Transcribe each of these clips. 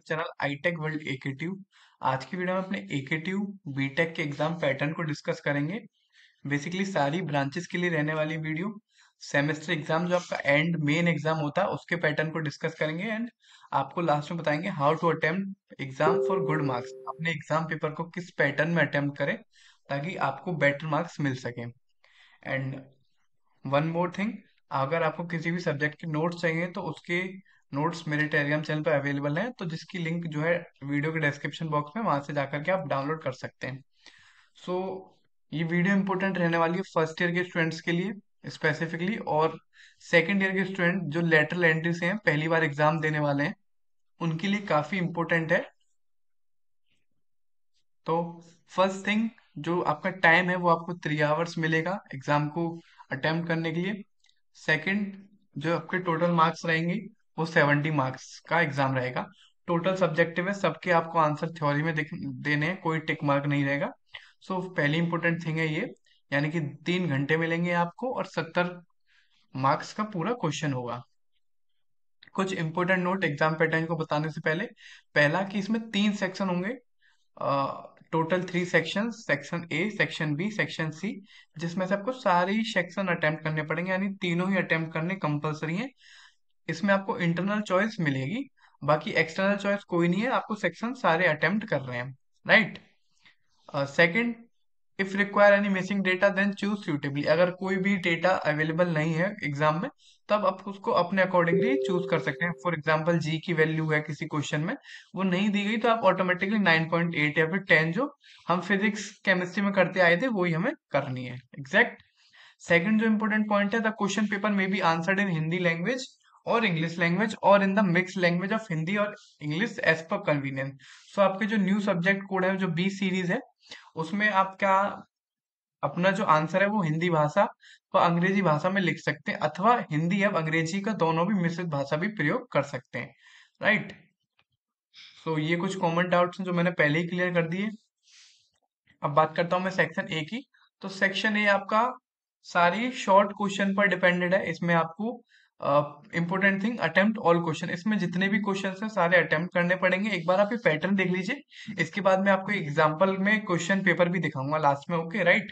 Channel आईटेक world AKTU. आज की video में अपने एकेटीयू बीटेक के एग्जाम पैटर्न को डिस्कस करेंगे। बेसिकली सारी ब्रांचेस के लिए रहने वाली वीडियो। सेमेस्टर एग्जाम जो आपका एंड मेन एग्जाम होता है उसके पैटर्न को डिस्कस करेंगे एंड आपको लास्ट में बताएंगे how to attempt exam for good marks. अपने एग्जाम पेपर को किस पैटर्न में अटेम्प्ट करें ताकि आपको बेटर मार्क्स मिल सके। एंड वन मोर थिंग, अगर आपको किसी भी सब्जेक्ट के नोट्स चाहिए तो उसके नोट्स मेरे टेलीग्राम चैनल पर अवेलेबल हैं, तो जिसकी लिंक जो है वीडियो के डिस्क्रिप्शन बॉक्स में, वहां से जाकर के आप डाउनलोड कर सकते हैं। सो ये वीडियो इंपॉर्टेंट रहने वाली है फर्स्ट ईयर के स्टूडेंट्स के लिए स्पेसिफिकली, और सेकेंड ईयर के स्टूडेंट जो लेटरल एंट्री से हैं, पहली बार एग्जाम देने वाले हैं, उनके लिए काफी इंपॉर्टेंट है। तो फर्स्ट थिंग, जो आपका टाइम है वो आपको 3 आवर्स मिलेगा एग्जाम को अटेम्प्ट करने के लिए। सेकंड, जो आपके टोटल मार्क्स रहेंगे वो 70 मार्क्स का एग्जाम रहेगा। टोटल सब्जेक्टिव है, सबके आपको आंसर थ्योरी में देने हैं, कोई टिक मार्क नहीं रहेगा। सो पहली इंपॉर्टेंट थिंग है ये, यानी कि 3 घंटे मिलेंगे आपको और 70 मार्क्स का पूरा क्वेश्चन होगा। कुछ इंपॉर्टेंट नोट एग्जाम पैटर्न को बताने से पहले, पहला कि इसमें 3 सेक्शन होंगे। Total 3 section, section A, section B, section C, जिसमें से आपको सारे ही सेक्शन अटेम्प्ट करने पड़ेंगे, यानी तीनों ही अटेम्प्ट करने कंपलसरी है। इसमें आपको इंटरनल चॉइस मिलेगी, बाकी एक्सटर्नल चॉइस कोई नहीं है, आपको सेक्शन सारे अटेम्प्ट कर रहे हैं, right. Second, if require any missing data then choose suitably. अगर कोई भी डेटा अवेलेबल नहीं है एग्जाम में, तब आप उसको अपने अकॉर्डिंगली चूज कर सकते हैं। फॉर एग्जांपल जी की वैल्यू है किसी क्वेश्चन में, वो नहीं दी गई, तो आप ऑटोमेटिकली 9.8 या फिर 10 जो हम फिजिक्स केमिस्ट्री में करते आए थे वही हमें करनी है, एग्जैक्ट। सेकंड जो इंपॉर्टेंट पॉइंट है, द क्वेश्चन पेपर में be answered in Hindi language और इंग्लिश लैंग्वेज और in the mix language of Hindi और इंग्लिश एज पर कन्वीनियंस। सो आपके जो न्यू सब्जेक्ट कोड है, जो बी सीरीज है, उसमें आप क्या अपना जो आंसर है वो हिंदी भाषा व अंग्रेजी भाषा में लिख सकते हैं, अथवा हिंदी या अंग्रेजी का दोनों भी मिश्रित भाषा भी प्रयोग कर सकते हैं, राइट। सो ये कुछ कॉमन डाउट्स हैं जो मैंने पहले ही क्लियर कर दिए। अब बात करता हूँ मैं सेक्शन ए की। तो सेक्शन ए आपका सारी शॉर्ट क्वेश्चन पर डिपेंडेड है। इसमें आपको important thing, attempt all question. इसमें जितने भी क्वेश्चन हैं सारे अटेम्प्ट करने पड़ेंगे। एक बार आप ये पैटर्न देख लीजिए, इसके बाद मैं आपको एग्जाम्पल में क्वेश्चन पेपर भी दिखाऊंगा लास्ट में, ओके राइट।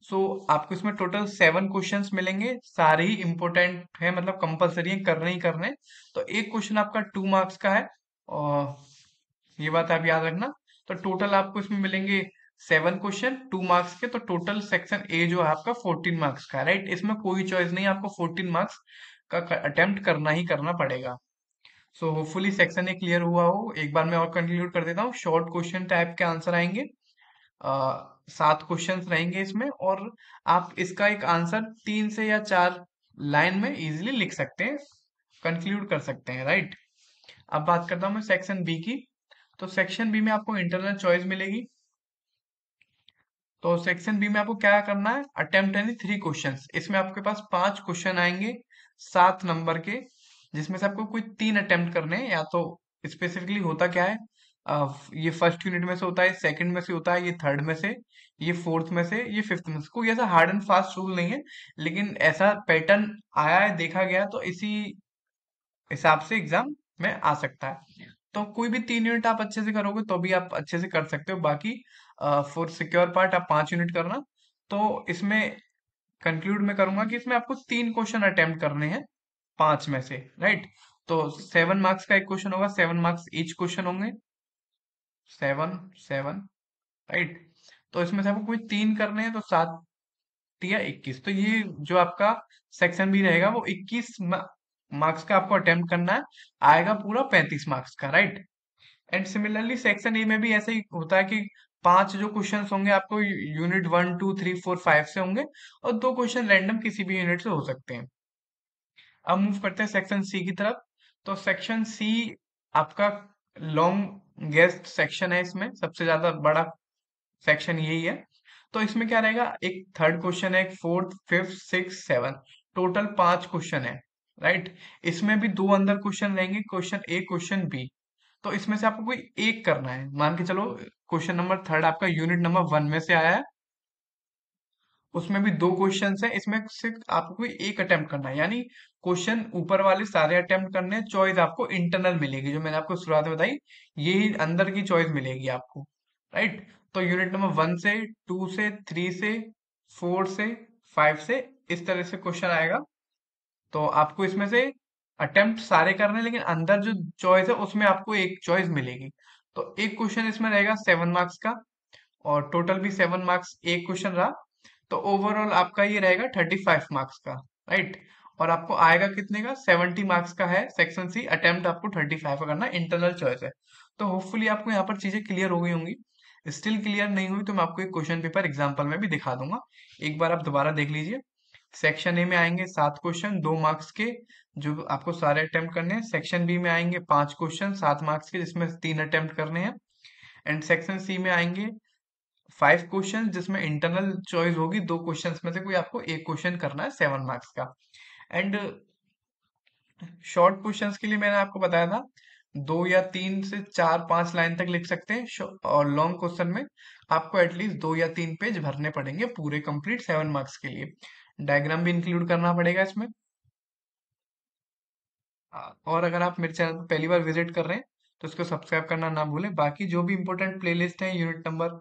सो आपको इसमें टोटल 7 क्वेश्चंस मिलेंगे, सारे ही इंपॉर्टेंट है, मतलब कंपलसरी है, करने ही करने। तो एक क्वेश्चन आपका 2 मार्क्स का है, और ये बात आप याद रखना। तो टोटल आपको इसमें मिलेंगे 7 क्वेश्चन 2 मार्क्स के। तो टोटल सेक्शन ए जो है आपका 14 मार्क्स का है, राइट। इसमें कोई चॉइस नहीं, आपको 14 मार्क्स का अटेम्प्ट करना ही करना पड़ेगा। So hopefully section A clear हुआ हो। एक बार मैं और कंक्लूड कर देता हूँ। शॉर्ट क्वेश्चन टाइप के आंसर आएंगे, 7 क्वेश्चन रहेंगे इसमें, और आप इसका एक आंसर 3 से या 4 लाइन में इजिली लिख सकते हैं, कंक्लूड कर सकते हैं, राइट। अब बात करता हूँ मैं सेक्शन बी की। तो सेक्शन बी में आपको इंटरनल चॉइस मिलेगी। तो सेक्शन बी में आपको क्या करना है, अटेम्प्ट एनी 3 क्वेश्चंस। इसमें आपके पास 5 क्वेश्चन आएंगे 7 नंबर के, जिसमें से आपको कोई 3 अटेम्प्ट करने हैं। या तो स्पेसिफिकली होता क्या है, ये फर्स्ट यूनिट में से होता है, सेकंड में से होता है, ये थर्ड में से, ये फोर्थ में से, ये फिफ्थ में से। कोई ऐसा हार्ड एंड फास्ट रूल नहीं है, लेकिन ऐसा पैटर्न आया है, देखा गया, तो इसी हिसाब से एग्जाम में आ सकता है। तो कोई भी 3 यूनिट आप अच्छे से करोगे तो भी आप अच्छे से कर सकते हो। बाकी फॉर सिक्योर पार्ट आप 5 यूनिट करना। तो इसमें कंक्लूड में करूंगा कि इसमें आपको 3 क्वेश्चन अटेम्प्ट करने हैं 5 में से, राइट। तो 7 मार्क्स का एक क्वेश्चन होगा, 7 मार्क्स ईच क्वेश्चन होंगे, 7 7, राइट। तो इसमें से आपको कोई 3 करने हैं, तो 7 या 21। तो ये जो आपका सेक्शन बी रहेगा वो 21 मार्क्स का आपको अटेम्प्ट करना है, आएगा पूरा 35 मार्क्स का, right. And similarly section A में भी ऐसे ही होता है कि 5 जो क्वेश्चंस होंगे आपको यूनिट 1 2 3 4 5 से होंगे, और 2 क्वेश्चन रैंडम किसी भी यूनिट से हो सकते हैं। अब मूव करते हैं सेक्शन सी की तरफ। तो सेक्शन सी आपका लॉन्गेस्ट सेक्शन है, इसमें सबसे ज्यादा बड़ा सेक्शन यही है। तो इसमें क्या रहेगा, एक थर्ड क्वेश्चन है, एक fourth, fifth, six, seven, total 5 question है, राइट। इसमें भी दो अंदर क्वेश्चन रहेंगे, क्वेश्चन ए, क्वेश्चन बी। तो इसमें से आपको कोई एक करना है। मान के चलो क्वेश्चन नंबर थर्ड आपका यूनिट नंबर 1 में से आया है, उसमें भी 2 क्वेश्चंस हैं, इसमें से आपको कोई एक अटेम्प्ट करना है। यानी क्वेश्चन ऊपर वाले सारे अटेम्प्ट करने हैं, चॉइस आपको इंटरनल मिलेगी, जो मैंने आपको शुरुआत में बताई, यही अंदर की चॉइस मिलेगी आपको, राइट। तो यूनिट नंबर 1 से 2 से 3 से 4 से 5 से इस तरह से क्वेश्चन आएगा। तो आपको इसमें से अटेम्प्ट सारे करने हैं, लेकिन अंदर जो चॉइस है उसमें आपको एक चॉइस मिलेगी। तो एक क्वेश्चन इसमें रहेगा 7 मार्क्स का, और टोटल भी 7 मार्क्स एक क्वेश्चन रहा। तो ओवरऑल आपका ये रहेगा 35 मार्क्स का, राइट। और आपको आएगा कितने का? 70 मार्क्स का है सेक्शन सी, अटेम्प्ट आपको 35 का करना, इंटरनल चॉइस है। तो होपफुली आपको यहाँ पर चीजें क्लियर हो गई होंगी। स्टिल क्लियर नहीं हुई तो मैं आपको एक क्वेश्चन पेपर एग्जाम्पल में भी दिखा दूंगा, एक बार आप दोबारा देख लीजिए। सेक्शन ए में आएंगे 7 क्वेश्चन 2 मार्क्स के, जो आपको सारे अटेम्प्ट करने हैं। सेक्शन बी में आएंगे 5 क्वेश्चन 7 मार्क्स के, जिसमें 3 अटेम्प्ट करने हैं। एंड सेक्शन सी में आएंगे 5 क्वेश्चन, जिसमें इंटरनल चॉइस होगी, 2 क्वेश्चन में से कोई आपको एक क्वेश्चन करना है 7 मार्क्स का। एंड शॉर्ट क्वेश्चंस के लिए मैंने आपको बताया था 2 या 3 से 4 5 लाइन तक लिख सकते हैं, और लॉन्ग क्वेश्चन में आपको एटलीस्ट 2 या 3 पेज भरने पड़ेंगे पूरे कंप्लीट 7 मार्क्स के लिए। डायग्राम भी इंक्लूड करना पड़ेगा इसमें। और अगर आप मेरे चैनल पर पहली बार विजिट कर रहे हैं तो इसको सब्सक्राइब करना ना भूलें। बाकी जो भी इंपॉर्टेंट प्लेलिस्ट है यूनिट नंबर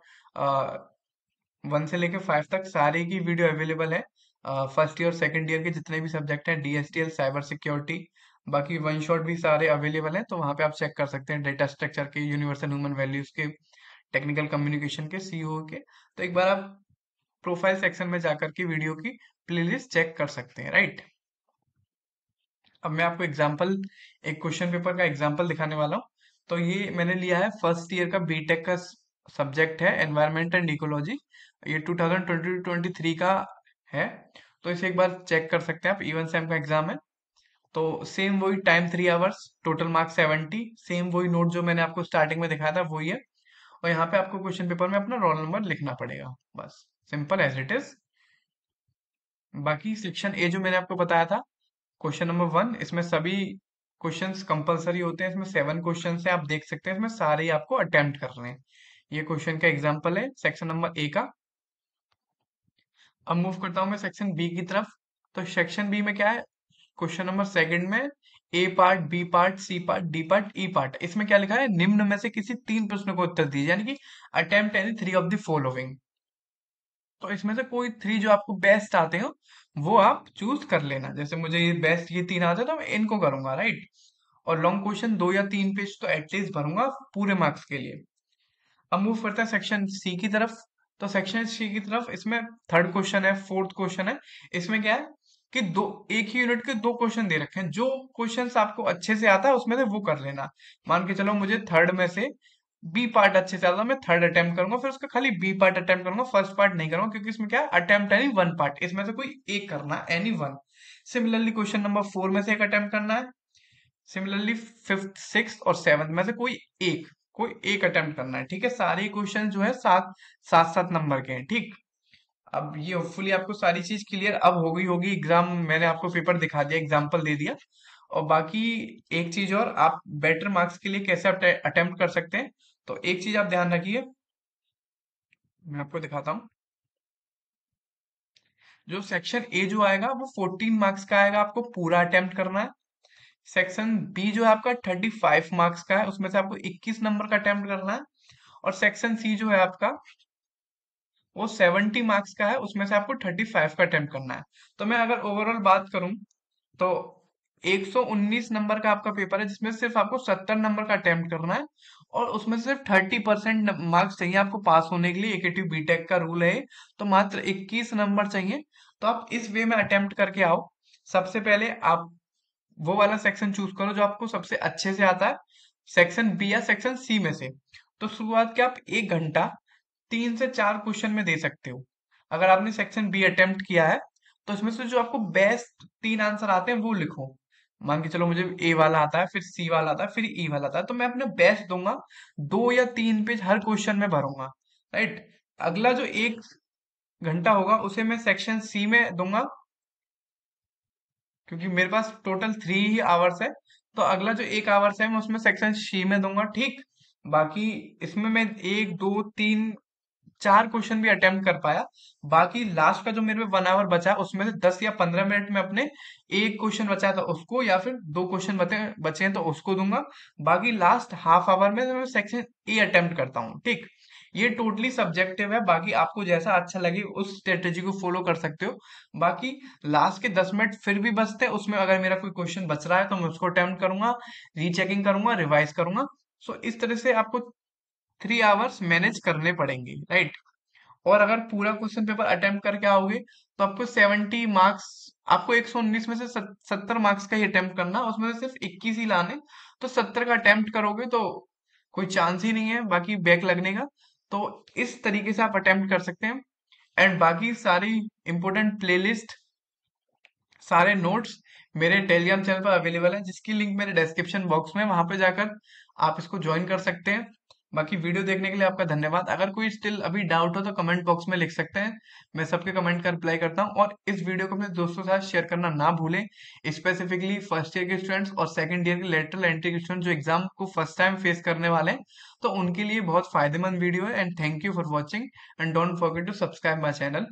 1 से लेकर 5 तक, सारे की वीडियो अवेलेबल है। फर्स्ट ईयर सेकंड ईयर के जितने भी सब्जेक्ट हैं, डीएसटीएल, साइबर सिक्योरिटी, बाकी वन शॉट भी सारे अवेलेबल हैं। तो वहां पे आप चेक कर सकते हैं, डेटा स्ट्रक्चर के, यूनिवर्सल ह्यूमन वैल्यूज के, टेक्निकल कम्युनिकेशन के, सीओ के। तो एक बार आप प्रोफाइल सेक्शन में जाकर के वीडियो की प्लेलिस्ट चेक कर सकते हैं, राइट। अब मैं आपको एग्जांपल, एक क्वेश्चन पेपर का एग्जांपल दिखाने वाला हूँ। तो ये मैंने लिया है फर्स्ट ईयर का बीटेक का सब्जेक्ट है, एनवायरमेंट एंड इकोलॉजी। ये 2020-23 का है। तो इसे एक बार चेक कर सकते हैं आप, इवन सेम का एग्जाम है। तो सेम वही time 3 hours, total marks 70, same वही नोट जो मैंने आपको स्टार्टिंग में दिखाया था वही है। और यहाँ पे आपको क्वेश्चन पेपर में अपना रोल नंबर लिखना पड़ेगा, बस सिंपल एज इट इज। बाकी सेक्शन ए जो मैंने आपको बताया था, क्वेश्चन नंबर 1, इसमें सभी क्वेश्चंस कंपलसरी होते हैं। इसमें 7 क्वेश्चन है, आप देख सकते हैं, इसमें सारे ही आपको अटेम्प्ट करने हैं। ये क्वेश्चन का एग्जाम्पल है सेक्शन नंबर ए का। अब मूव करता हूँ मैं सेक्शन बी की तरफ। तो सेक्शन बी में क्या है? क्वेश्चन नंबर सेकंड में A part, B part, C part, D part, E part. इसमें क्या लिखा है? निम्न में से किसी 3 प्रश्नों को उत्तर दीजिए, यानी कि attempt any 3 of the following. तो इसमें से कोई 3 जो आपको बेस्ट आते हो वो आप चूज कर लेना। जैसे मुझे ये बेस्ट, ये 3 आते हैं तो मैं इनको करूंगा, राइट। और लॉन्ग क्वेश्चन 2 या 3 पेज तो एटलीस्ट भरूंगा पूरे मार्क्स के लिए। अब मूव करते हैं सेक्शन सी की तरफ। तो सेक्शन सी की तरफ इसमें थर्ड क्वेश्चन है, फोर्थ क्वेश्चन है। इसमें क्या है कि दो, एक ही यूनिट के 2 क्वेश्चन दे रखे हैं। जो क्वेश्चंस आपको अच्छे से आता है उसमें से वो कर लेना। मान के चलो मुझे थर्ड में से बी पार्ट अच्छे से आता है, मैं थर्ड अटेम्प्ट करूंगा, फिर उसका खाली बी पार्ट अटेम्प्ट करूंगा, फर्स्ट पार्ट नहीं करूंगा, क्योंकि इसमें क्या है, अटेम्प्ट एनी वन पार्ट, इसमें से कोई एक करना, any one. Similarly question number 4 में से एक अटेम्प्ट करना है। सिमिलरली फिफ्थ, सिक्स और सेवंथ में से कोई एक अटेम्प्ट करना है, ठीक है। सारे क्वेश्चन जो है सात सात सात नंबर के हैं, ठीक। अब ये होपफुली आपको सारी चीज क्लियर अब हो गई होगी। एग्जाम मैंने आपको पेपर दिखा दिया, एग्जाम्पल दे दिया। और बाकी एक चीज और, आप बेटर मार्क्स के लिए कैसे अटेम्प्ट कर सकते हैं, तो एक चीज आप ध्यान रखिए, मैं आपको दिखाता हूँ। जो सेक्शन ए जो आएगा वो 14 मार्क्स का आएगा, आपको पूरा अटेम्प्ट करना है। सेक्शन बी जो है आपका 35 मार्क्स का है, उसमें से आपको 21 नंबर का अटेम्प्ट करना है। और सेक्शन सी जो है आपका वो 70 मार्क्स का है, उसमें से आपको 35 का अटेम्प्ट करना है। तो मैं अगर ओवरऑल बात करूं तो 119 नंबर का आपका पेपर है, जिसमें सिर्फ आपको 70 नंबर का अटेम्प्ट करना है। और उसमें सिर्फ 30% मार्क्स चाहिए आपको पास होने के लिए, एकेटिव बीटेक का रूल है। तो मात्र 21 नंबर चाहिए। तो आप इस वे में अटेम्प्ट करके आओ। सबसे पहले आप वो वाला सेक्शन चूज करो जो आपको सबसे अच्छे से आता है, सेक्शन बी या सेक्शन सी में से। तो शुरुआत के आप 1 घंटा 3 से 4 क्वेश्चन में दे सकते हो। अगर आपने सेक्शन बी अटेम्प्ट किया है तो इसमें से जो आपको बेस्ट 3 आंसर आते हैं वो लिखो। मान के चलो मुझे ए वाला आता है, फिर सी वाला आता है, फिर ई वाला आता है, तो मैं अपने बेस्ट दूंगा। 2 या 3 पेज हर क्वेश्चन में भरूंगा, राइट। अगला जो 1 घंटा होगा उसे मैं सेक्शन सी में दूंगा, क्योंकि मेरे पास टोटल 3 ही आवर्स है। तो अगला जो 1 आवर्स है मैं उसमें सेक्शन सी में दूंगा, ठीक। बाकी इसमें मैं 1 2 3 4 क्वेश्चन भी अटेम्प्ट कर पाया। बाकी लास्ट का जो मेरे पे 1 आवर बचा उसमें से 10 या 15 मिनट में अपने एक क्वेश्चन बचा था उसको, या फिर 2 क्वेश्चन बचे बचे हैं तो उसको दूंगा। बाकी लास्ट हाफ आवर में मैं सेक्शन ए अटेम्प्ट करता हूँ, ठीक। ये टोटली सब्जेक्टिव है, बाकी आपको जैसा अच्छा लगे उस स्ट्रेटेजी को फॉलो कर सकते हो। बाकी लास्ट के 10 मिनट फिर भी बचते हैं, उसमें अगर मेरा कोई क्वेश्चन बच रहा है तो मैं उसको अटेम्प्ट करूंगा, रीचेकिंग करूंगा, रिवाइज करूंगा। सो इस तरह से आपको 3 आवर्स मैनेज करने पड़ेंगे, राइट। और अगर पूरा क्वेश्चन पेपर अटेम्प्ट करके आओगे तो आपको 70 मार्क्स, आपको 119 में से 70 मार्क्स का ही अटेम्प्ट करना, उसमें से सिर्फ 21 ही लाने। तो 70 का अटेम्प्ट करोगे तो कोई चांस ही नहीं है बाकी बैक लगने का। तो इस तरीके से आप अटेम्प्ट कर सकते हैं। एंड बाकी सारी इंपॉर्टेंट प्लेलिस्ट, सारे नोट्स मेरे टेलीग्राम चैनल पर अवेलेबल है, जिसकी लिंक मेरे डिस्क्रिप्शन बॉक्स में, वहां पे जाकर आप इसको ज्वाइन कर सकते हैं। बाकी वीडियो देखने के लिए आपका धन्यवाद। अगर कोई स्टिल अभी डाउट हो तो कमेंट बॉक्स में लिख सकते हैं, मैं सबके कमेंट का रिप्लाई करता हूँ। और इस वीडियो को अपने दोस्तों के साथ शेयर करना ना भूलें, स्पेसिफिकली फर्स्ट ईयर के स्टूडेंट्स और सेकंड ईयर के लेटरल एंट्री के स्टूडेंट जो एग्जाम को फर्स्ट टाइम फेस करने वाले हैं, तो उनके लिए बहुत फायदेमंद वीडियो है। And thank you for watching, and don't forget to subscribe my channel.